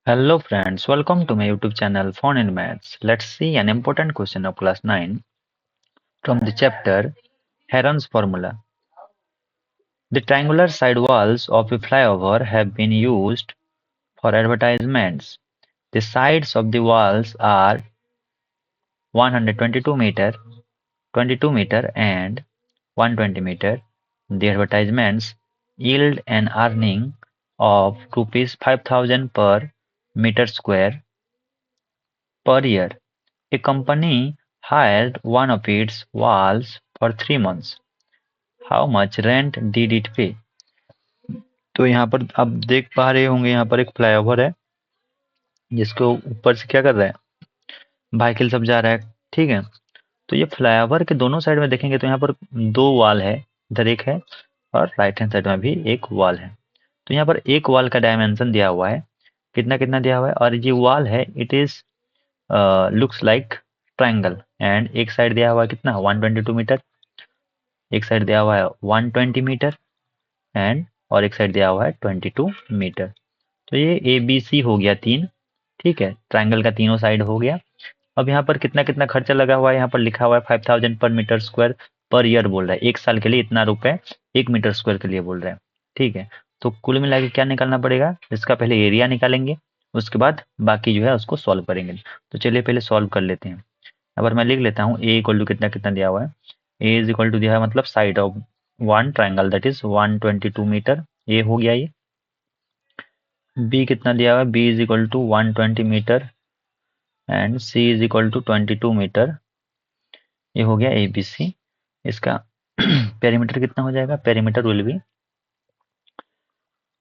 Hello friends, welcome to my YouTube channel Phone in Maths. Let's see an important question of class 9 from the chapter Heron's formula. The triangular side walls of a flyover have been used for advertisements. The sides of the walls are 122 meter, 22 meter and 120 meter. The advertisements yield an earning of rupees 5,000 per meter square per year. A company hired one of its walls for 3 months. How much rent did it pay? तो यहाँ पर आप देख पा रहे होंगे, यहाँ पर एक फ्लाईओवर है जिसको ऊपर से क्या कर रहा है, व्हीकल सब जा रहा है। ठीक है, तो ये फ्लाईओवर के दोनों साइड में देखेंगे तो यहाँ पर दो वॉल है, इधर एक है और राइट हैंड साइड में भी एक वॉल है। तो यहाँ पर एक वॉल का डायमेंशन दिया हुआ है, कितना कितना दिया हुआ है, और ये वॉल है it is looks like triangle and एक साइड दिया हुआ है कितना 122 मीटर, एक साइड दिया हुआ है 120 मीटर एंड और एक साइड दिया हुआ है 22 मीटर। तो ये ए बी सी हो गया तीन। ठीक है, ट्रायंगल का तीनों साइड हो गया। अब यहाँ पर कितना कितना खर्चा लगा हुआ है, यहाँ पर लिखा हुआ है 5,000 पर मीटर स्क्वायर पर ईयर बोल रहा है, एक साल के लिए इतना रुपए एक मीटर स्क्वायर के लिए बोल रहा है। ठीक है, तो कुल मिला के क्या निकालना पड़ेगा, इसका पहले एरिया निकालेंगे, उसके बाद बाकी जो है उसको सॉल्व करेंगे। तो चलिए पहले सॉल्व कर लेते हैं। अब मैं लिख लेता हूँ ए इक्वल टू कितना कितना दिया हुआ है, ए इज इक्वल टू दिया है मतलब side of one triangle that is 122 metre, ये हो गया ये। बी कितना दिया हुआ है, B is equal to 120 metre and C is equal to 22 metre, ये हो गया ए बी सी। इसका पेरीमीटर कितना हो जाएगा, perimeter will be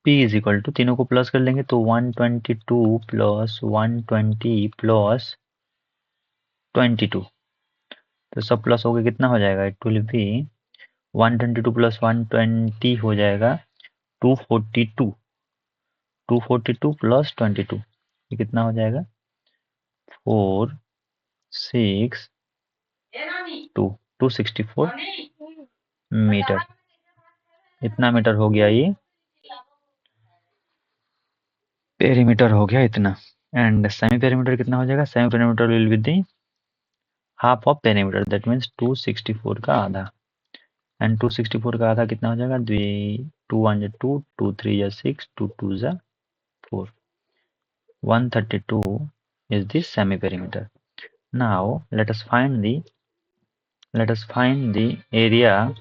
P is equal to, तीनों को प्लस कर लेंगे तो 122 प्लस 120 प्लस 22, तो सब प्लस हो गया, कितना हो जाएगा, इट विल बी 122 प्लस 120 हो जाएगा 242, 242 प्लस 22, ये कितना हो जाएगा 462, 264 मीटर, इतना मीटर हो गया, ये पेरीमीटर हो गया इतना। एंड सेमी पेरीमीटर कितना हो जाएगा, semi perimeter will be the half of perimeter that means 264 का आधा, एंड 264 का आधा कितना हो जाएगा, 2 2 3 या 6, 2 2 जा 4, 132 is the semi perimeter. Now let us find the area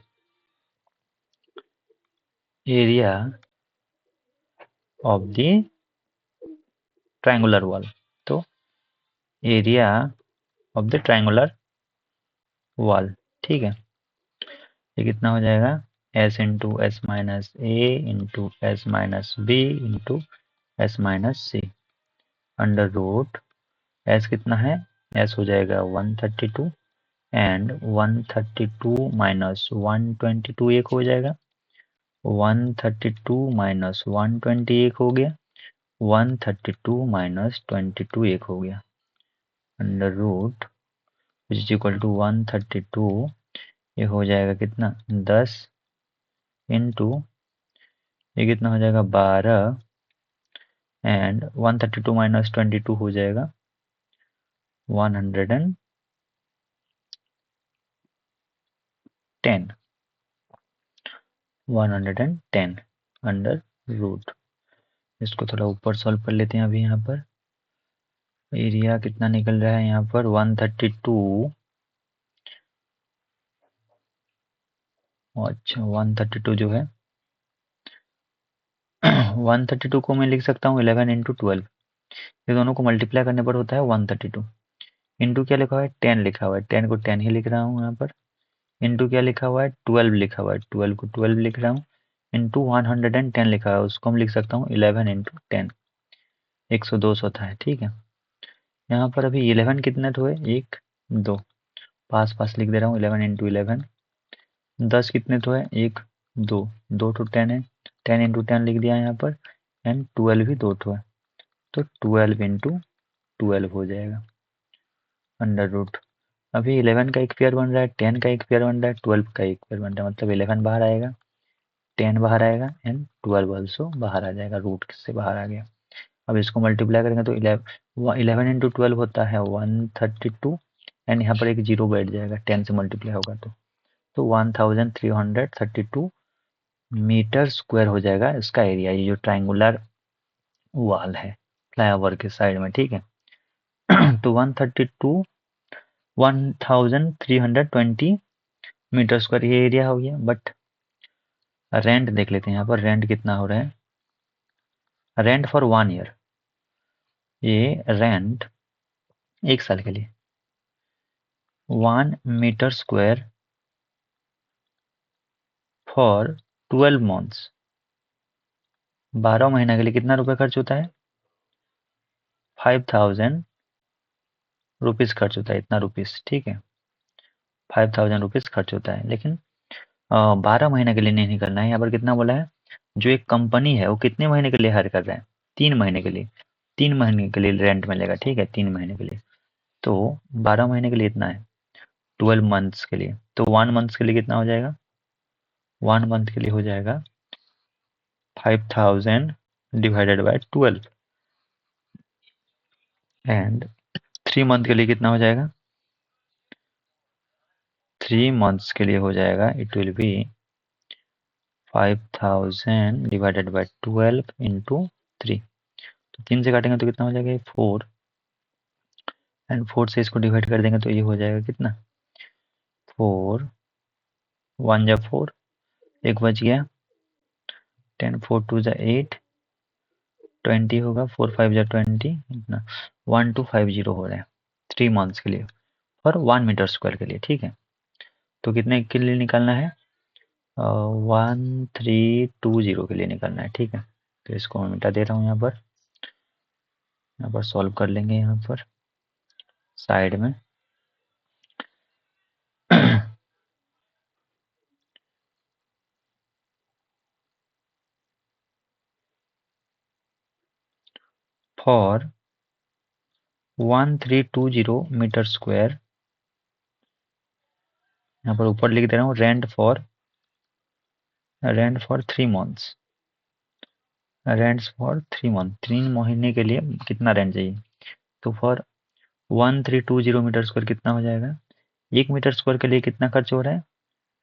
of the triangular wall. तो area of the triangular wall, ठीक है, ये कितना हो जाएगा, s into s minus a into s minus b into s minus c under root s कितना है, s हो जाएगा 132 एंड 132 माइनस 122 एक हो जाएगा, 132 माइनस 120 एक हो गया, 132 माइनस 22 एक हो गया, under root which is equal to 132, ये हो जाएगा कितना 10 इंटू ये कितना हो जाएगा 12 एंड 132 माइनस 22 हो जाएगा 110 110 अंडर रूट। इसको थोड़ा ऊपर सॉल्व कर लेते हैं। अभी यहाँ पर एरिया कितना निकल रहा है, यहाँ पर 132, अच्छा 132 जो है 132 को मैं लिख सकता हूँ 11 इंटू 12, ये दोनों को मल्टीप्लाई करने पर होता है 132। इंटू क्या लिखा हुआ है, 10 लिखा हुआ है, 10 को 10 ही लिख रहा हूँ यहाँ पर। इंटू क्या लिखा हुआ है, 12 लिखा हुआ है, 12 को 12 लिख रहा हूँ। इंटू 110 लिखा हुआ है, उसको हम लिख सकता हूँ 11 इंटू 10, 102 होता है। ठीक है, यहाँ पर अभी 11 कितने तो है, 1 2, पास पास लिख दे रहा हूँ, 11 इंटू 11। 10 कितने तो है, 1 2, 2 तो 10 है, 10 इंटू 10 लिख दिया यहाँ पर, एंड 12 भी 2 तो है, तो 12 इंटू 12 हो जाएगा अंडर रूट। अभी 11 का एक पेयर बन रहा है, 10 का एक पेयर बन रहा है, 12 का एक पेयर बन रहा है, मतलब 11 बाहर आएगा, 10 बाहर आएगा एंड 12 ऑल्सो बाहर आ जाएगा, रूट से बाहर आ गया। अब इसको मल्टीप्लाई करेंगे तो 11 इंटू 12 होता है 132 एंड यहाँ पर एक जीरो बैठ जाएगा, 10 से मल्टीप्लाई होगा तो 1332 मीटर स्क्वायर हो जाएगा इसका एरिया, ये जो ट्राइंगुलर वॉल है फ्लाईओवर के साइड में, ठीक है। तो 1320 मीटर स्क्वायर ये एरिया हो गया। बट रेंट देख लेते हैं, यहाँ पर रेंट कितना हो रहा है। रेंट फॉर 1 ईयर, ये रेंट एक साल के लिए 1 मीटर स्क्वायर फॉर 12 मंथ्स, 12 महीना के लिए कितना रुपए खर्च होता है, 5000 रुपीज़ खर्च होता है, इतना रुपीज़, ठीक है। 5000 रुपीज़ खर्च होता है, लेकिन 12 महीने के लिए नहीं निकलना है। यहाँ पर कितना बोला है, जो एक कंपनी है वो कितने महीने के लिए हायर कर रहा है, 3 महीने के लिए, 3 महीने के लिए रेंट मिलेगा, ठीक है, 3 महीने के लिए। तो 12 महीने के लिए इतना है, 12 मंथ्स के लिए, तो 1 मंथ्स के लिए कितना हो जाएगा, 1 मंथ के लिए हो जाएगा 5000 डिवाइडेड बाय 12 एंड 3 मंथ के लिए कितना हो जाएगा, 3 मंथ्स के लिए हो जाएगा it will be 5000 divided by 12 into 3, तो 3 से काटेंगे तो कितना हो जाएगा, 4 एंड 4 से इसको डिवाइड कर देंगे तो ये हो जाएगा कितना, 4 1 जा 4, एक बच गया, 10 4 2 जा 8, 20 होगा, 4 5 जा 20, इतना 1250 हो रहा है 3 मंथ्स के लिए और 1 मीटर स्क्वायर के लिए, ठीक है। तो कितने के लिए निकालना है, 1320 के लिए निकालना है, ठीक है। तो इसको मैं मिटा दे रहा हूँ, यहाँ पर सॉल्व कर लेंगे, यहाँ पर साइड में फॉर 1320 मीटर स्क्वायर, यहाँ पर ऊपर लिख दे रहा हूँ rent for 3 months, rent for 3 month, 3 महीने के लिए कितना रेंट चाहिए, तो फॉर 1320 मीटर स्क्वायर कितना हो जाएगा, 1 मीटर स्क्वायर के लिए कितना खर्च हो रहा है,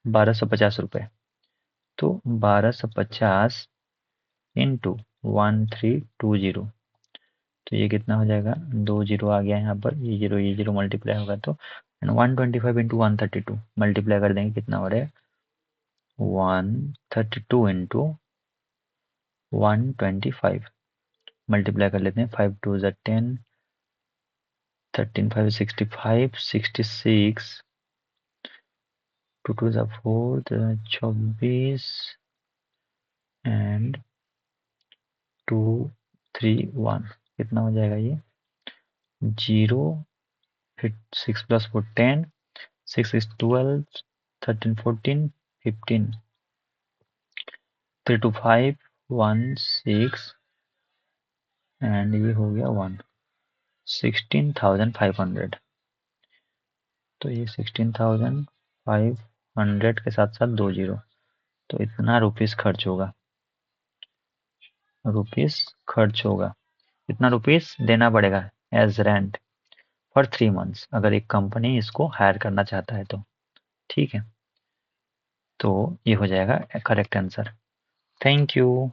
1250 रुपये, तो 1250 इंटू 1320, तो ये कितना हो जाएगा, 2 जीरो आ गया यहाँ पर, ये जीरो मल्टीप्लाई होगा तो 125 इंटू 132 मल्टीप्लाई कर देंगे, कितना हो रहा है 132 इंटू 125 मल्टीप्लाई कर लेते हैं, 5 2 ज़ा 10, 13 5 65, 66, 2 2 ज़ा 4, 24 एंड 2 3 1, कितना हो जाएगा ये, 0 फिर 6 प्लस 4 10, 6 is 12, 13 14 15, 3 to 5 1 6 एंड ये हो गया 1, 16,500, तो ये 16,500 के साथ साथ 2 जीरो, तो इतना रुपीस खर्च होगा, इतना रुपीस देना पड़ेगा एज रेंट फॉर 3 मंथ्स, अगर एक कंपनी इसको हायर करना चाहता है तो, ठीक है। तो ये हो जाएगा करेक्ट आंसर। Thank you.